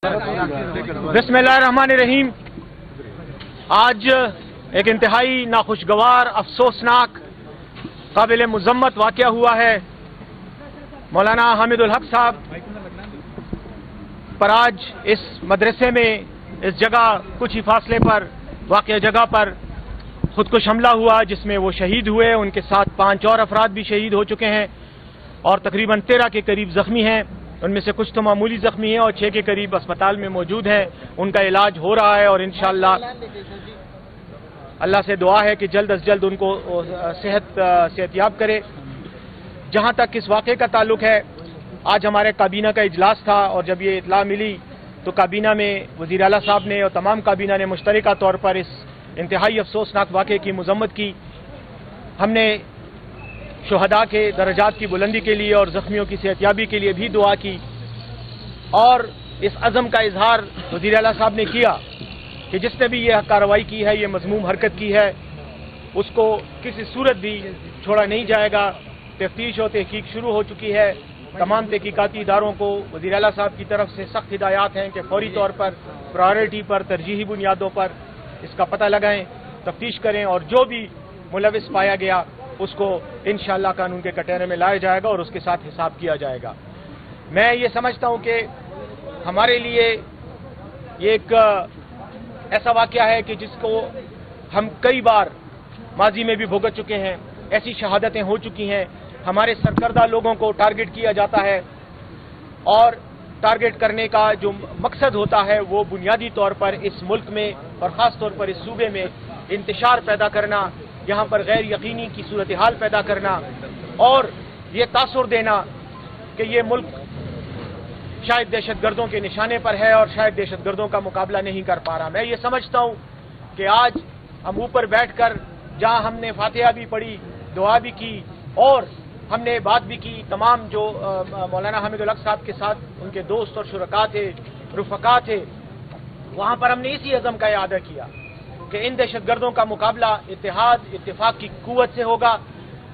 बिस्मिल्लाहिर्रहमानिर्रहीम। आज एक इंतहाई नाखुशगवार, अफसोसनाक, काबिल मुज़म्मत वाक़या हुआ है। मौलाना हामिदुल हक साहब पर आज इस मदरसे में, इस जगह कुछ ही फासले पर वाक़या जगह पर खुदकुश हमला हुआ, जिसमें वो शहीद हुए। उनके साथ 5 और अफराद भी शहीद हो चुके हैं और तकरीबन 13 के करीब ज़ख्मी हैं। उनमें से कुछ तो मामूली ज़ख्मी हैं और 6 के करीब अस्पताल में मौजूद हैं। उनका इलाज हो रहा है और इंशाअल्लाह अल्लाह से दुआ है कि जल्द अज जल्द उनको सेहतयाब करे। जहाँ तक इस वाक़े का ताल्लुक है, आज हमारे काबीना का इजलास था और जब ये इत्तला मिली तो काबीना में वज़ीर आला साहब ने और तमाम काबीना ने मुश्तरका तौर पर इस इंतहाई अफसोसनाक वाक़े की मज़म्मत की। हमने शुहदा के दर्जात की बुलंदी के लिए और ज़ख्मियों की सेहतयाबी के लिए भी दुआ की और इस अज़म का इजहार वज़ीर आला साहब ने किया कि जिसने भी यह कार्रवाई की है, ये मज़मूम हरकत की है, उसको किसी सूरत भी छोड़ा नहीं जाएगा। तफ्तीश और तहकीक शुरू हो चुकी है। तमाम तहकीकाती इदारों को वज़ीर आला साहब की तरफ से सख्त हिदायत हैं कि फौरी तौर पर, प्रायोरिटी पर, तरजीही बुनियादों पर इसका पता लगाएं, तफ्तीश करें और जो भी मुलविस पाया गया उसको इंशाअल्लाह कानून के कटहरे में लाया जाएगा और उसके साथ हिसाब किया जाएगा। मैं ये समझता हूँ कि हमारे लिए ये एक ऐसा वाक़या है कि जिसको हम कई बार माजी में भी भुगत चुके हैं। ऐसी शहादतें हो चुकी हैं। हमारे सरकर्दा लोगों को टारगेट किया जाता है और टारगेट करने का जो मकसद होता है वो बुनियादी तौर पर इस मुल्क में और ख़ास तौर पर इस सूबे में इंतशार पैदा करना, यहाँ पर गैर यकीनी की सूरत हाल पैदा करना और ये तासुर देना कि ये मुल्क शायद दहशतगर्दों के निशाने पर है और शायद दहशतगर्दों का मुकाबला नहीं कर पा रहा। मैं ये समझता हूँ कि आज हम ऊपर बैठकर जहाँ हमने फातिहा भी पढ़ी, दुआ भी की और हमने बात भी की, तमाम जो मौलाना हामिदुल हक साहब के साथ उनके दोस्त और शुरका थे, रुफका थे, वहाँ पर हमने इसी अज़म का इआदा किया कि इन दहशतगर्दों का मुकाबला इत्तेहाद, इत्तेफाक की कुव्वत से होगा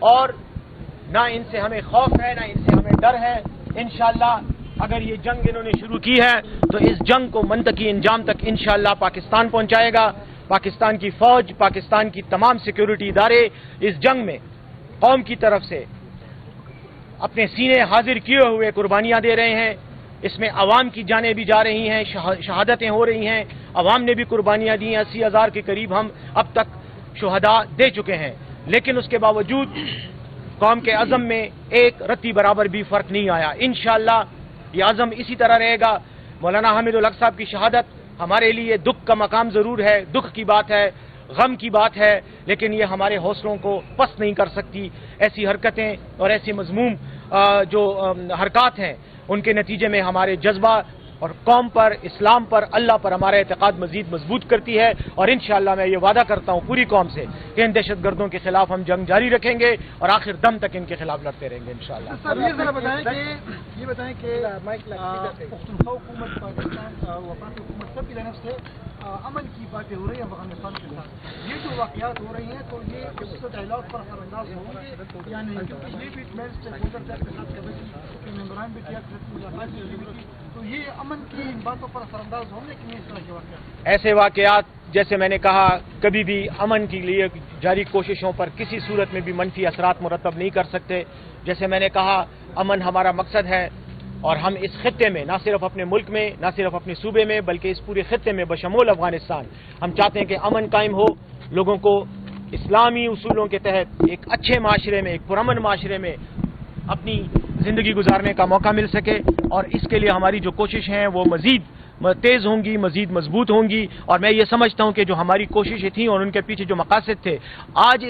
और ना इनसे हमें खौफ है, ना इनसे हमें डर है। इंशाअल्लाह अगर ये जंग इन्होंने शुरू की है तो इस जंग को मंतकी इंजाम तक इंशाअल्लाह पाकिस्तान पहुंचाएगा। पाकिस्तान की फौज, पाकिस्तान की तमाम सिक्योरिटी इदारे इस जंग में कौम की तरफ से अपने सीने हाजिर किए हुए कुर्बानियां दे रहे हैं। इसमें अवाम की जानें भी जा रही हैं, शहादतें हो रही हैं, अवाम ने भी कुर्बानियां दी हैं। 80,000 के करीब हम अब तक शुहदा दे चुके हैं, लेकिन उसके बावजूद कौम के अज़म में एक रत्ती बराबर भी फर्क नहीं आया। इंशाअल्लाह ये अज़म इसी तरह रहेगा। मौलाना हामिदुल हक साहब की शहादत हमारे लिए दुख का मकाम ज़रूर है, दुख की बात है, गम की बात है, लेकिन ये हमारे हौसलों को पस्त नहीं कर सकती। ऐसी हरकतें और ऐसी मज़मूम जो हरकत हैं उनके नतीजे में हमारे जज्बा और कौम पर, इस्लाम पर, अल्लाह पर हमारा एतक़ाद मज़ीद मजबूत करती है और इंशाअल्लाह मैं ये वादा करता हूँ पूरी कौम से कि इन दहशतगर्दों के खिलाफ हम जंग जारी रखेंगे और आखिर दम तक इनके खिलाफ लड़ते रहेंगे इंशाअल्लाह। ये बताएं कि अमन की बातें हो रही हैं अफगानिस्तान के साथ, ये जो वाक़यात हो रही हैं तो ये उससे डायलॉग पर असरअंदाज होंगे या नहीं? क्योंकि ये भी मैं स्टेक होल्डर के साथ मेम्बरान भी किया, मुलाकात भी की, तो ये अमन की इन बातों पर असरअंदाज होंगे कि नहीं? इस तरह के वाक़यात, ऐसे वाक़यात जैसे मैंने कहा कभी भी अमन के लिए जारी कोशिशों पर किसी सूरत में भी मनफी असरात मुरतब नहीं कर सकते। जैसे मैंने कहा, अमन हमारा मकसद है और हम इस खित्ते में, ना सिर्फ अपने मुल्क में, ना सिर्फ अपने सूबे में, बल्कि इस पूरे खित्ते में बशमूल अफगानिस्तान हम चाहते हैं कि अमन कायम हो, लोगों को इस्लामी उसूलों के तहत एक अच्छे माशरे में, एक पुरअमन माशरे में अपनी ज़िंदगी गुजारने का मौका मिल सके और इसके लिए हमारी जो कोशिश हैं वो मज़ीद तेज़ होंगी, मज़ीद मजबूत होंगी। और मैं ये समझता हूँ कि जो हमारी कोशिशें थीं और उनके पीछे जो मकासद थे, आज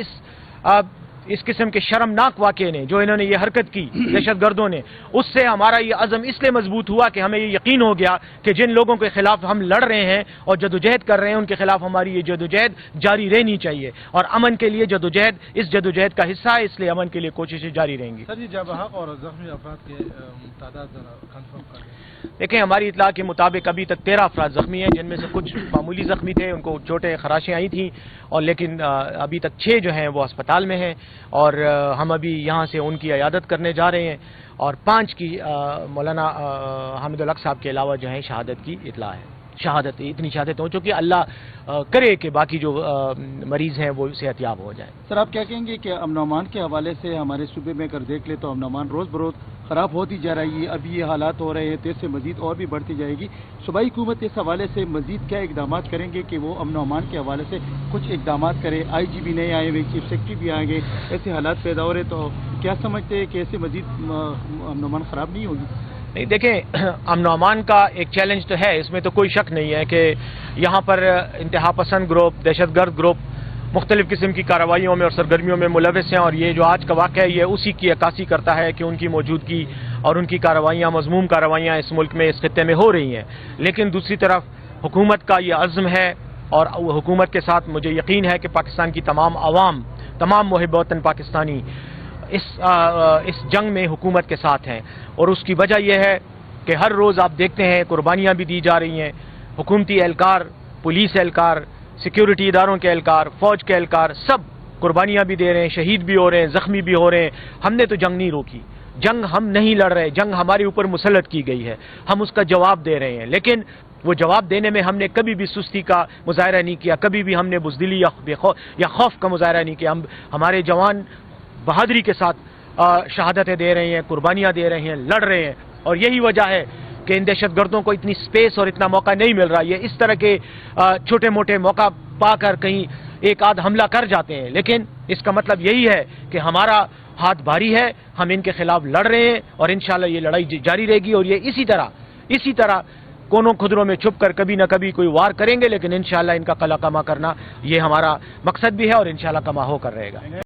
इस किस्म के शर्मनाक वाक़े ने, जो इन्होंने ये हरकत की दहशतगर्दों ने, उससे हमारा ये अज़म इसलिए मजबूत हुआ कि हमें ये यकीन हो गया कि जिन लोगों के खिलाफ हम लड़ रहे हैं और जदोजहद कर रहे हैं, उनके खिलाफ हमारी ये जदोजहद जारी रहनी चाहिए और अमन के लिए जदोजहद इस जदोजहद का हिस्सा है, इसलिए अमन के लिए कोशिशें जारी रहेंगी। सर, ये जब हक और ज़ख्मी अफराद के तादाद कंफर्म कर देखें, हमारी इत्तला के मुताबिक अभी तक 13 अफराद ज़ख्मी हैं, जिनमें से कुछ मामूली ज़ख्मी थे, उनको चोटें खराशें आई थी और लेकिन अभी तक 6 जो हैं वो अस्पताल में हैं। اور ہم ابھی یہاں سے ان کی عیادت کرنے جا رہے ہیں اور 5 کی مولانا حامد الحق صاحب کے علاوہ جو ہے شہادت کی اطلاع ہے. شہادت اتنی شہادت ہو چکی، اللہ کرے کہ باقی جو مریض ہیں وہ صحت یاب ہو جائیں. سر آپ کیا کہیں گے کہ امن و امان کے حوالے سے ہمارے صوبے میں اگر دیکھ لیں تو امن و امان روز بروز خراب ہوتی جا رہی ہے. ابھی یہ حالات ہو رہے ہیں تو اس سے مزید اور بھی بڑھتی جائے گی. صوبائی حکومت اس حوالے سے مزید کیا اقدامات کریں گے کہ وہ امن و امان کے حوالے سے کچھ اقدامات کرے؟ آئی جی بھی نئے آئے ہوئے، چیف سیکرٹری بھی آئیں گے، ایسے حالات پیدا ہو رہے تو کیا سمجھتے ہیں کہ ایسے مزید امن و امان خراب نہیں ہوگی؟ نہیں دیکھیں، امن و امان کا ایک چیلنج تو ہے، اس میں تو کوئی شک نہیں ہے کہ یہاں پر انتہا پسند گروپ، دہشت گرد گروپ مختلف قسم کی کارروائیوں میں اور سرگرمیوں میں ملوث ہیں، اور یہ جو آج کا واقعہ ہے یہ اسی کی عکاسی کرتا ہے کہ ان کی موجودگی اور ان کی کارروائیاں، مذموم کارروائیاں اس ملک میں، اس خطے میں ہو رہی ہیں. لیکن دوسری طرف حکومت کا یہ عزم ہے اور حکومت کے ساتھ مجھے یقین ہے کہ پاکستان کی تمام عوام، تمام محب وطن پاکستانی اس جنگ میں حکومت کے ساتھ ہیں. اور اس کی وجہ یہ ہے کہ ہر روز آپ دیکھتے ہیں قربانیاں بھی دی جا رہی ہیں. حکومتی اہلکار، پولیس اہلکار، سیکیورٹی اداروں کے اہلکار، فوج کے اہلکار سب قربانیاں بھی دے رہے ہیں، شہید بھی ہو رہے ہیں، زخمی بھی ہو رہے ہیں. ہم نے تو جنگ نہیں روکی، جنگ ہم نہیں لڑ رہے، جنگ ہمارے اوپر مسلط کی گئی ہے، ہم اس کا جواب دے رہے ہیں. لیکن وہ جواب دینے میں ہم نے کبھی بھی سستی کا مظاہرہ نہیں کیا، کبھی بھی ہم نے بزدلی یا خوف کا مظاہرہ نہیں کیا. ہمارے جوان بہادری کے ساتھ شہادتیں دے رہے ہیں، قربانیاں دے رہے ہیں، لڑ رہے ہیں. اور یہی وجہ ہے کہ ان دہشت گردوں کو اتنی سپیس اور اتنا موقع نہیں مل رہا. یہ اس طرح کے چھوٹے موٹے موقع پا کر کہیں ایک آدھ حملہ کر جاتے ہیں، لیکن اس کا مطلب یہی ہے کہ ہمارا ہاتھ بھاری ہے، ہم ان کے خلاف لڑ رہے ہیں اور انشاءاللہ یہ لڑائی جاری رہے گی. اور یہ اسی طرح کونوں خدروں میں چھپ کر کبھی نہ کبھی کوئی وار کریں گے، لیکن انشاءاللہ ان کا قلع کما کرنا یہ ہمارا مقصد بھی ہے اور انشاءاللہ کما ہو کر رہے گا.